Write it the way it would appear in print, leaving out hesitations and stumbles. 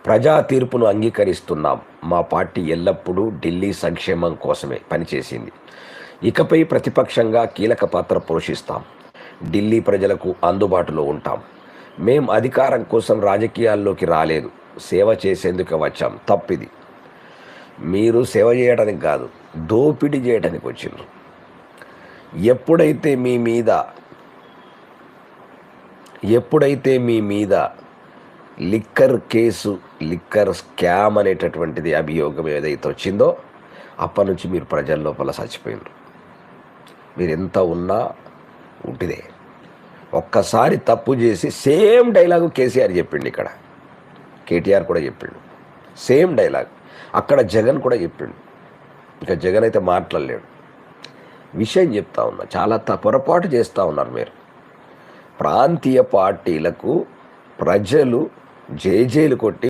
ప్రజా తీర్పును అంగీకరిస్తున్నాం. మా పార్టీ ఎల్లప్పుడూ ఢిల్లీ సంక్షేమం కోసమే పనిచేసింది. ఇకపై ప్రతిపక్షంగా కీలక పాత్ర పోషిస్తాం. ఢిల్లీ ప్రజలకు అందుబాటులో ఉంటాం. మేం అధికారం కోసం రాజకీయాల్లోకి రాలేదు, సేవ చేసేందుకు వచ్చాం. తప్పిది. మీరు సేవ చేయడానికి కాదు, దోపిడీ చేయడానికి వచ్చిండ్రు. ఎప్పుడైతే మీ మీద లిక్కర్ కేసు, లిక్కర్ స్కామ్ అనేటటువంటిది అభియోగం ఏదైతే వచ్చిందో అప్పటి నుంచి మీరు ప్రజల లోపల చచ్చిపోయినారు. మీరు ఎంత ఉన్నా ఉంటిదే. ఒక్కసారి తప్పు చేసి సేమ్ డైలాగు కేసీఆర్ చెప్పిండు, ఇక్కడ కేటీఆర్ కూడా చెప్పిండు, సేమ్ డైలాగ్. అక్కడ జగన్ కూడా చెప్పిండు. ఇక జగన్ అయితే మాట్లాడలేడు. విషయం చెప్తా ఉన్నా, చాలా పొరపాటు చేస్తూ ఉన్నారు మీరు. ప్రాంతీయ పార్టీలకు ప్రజలు జేజేలు కొట్టి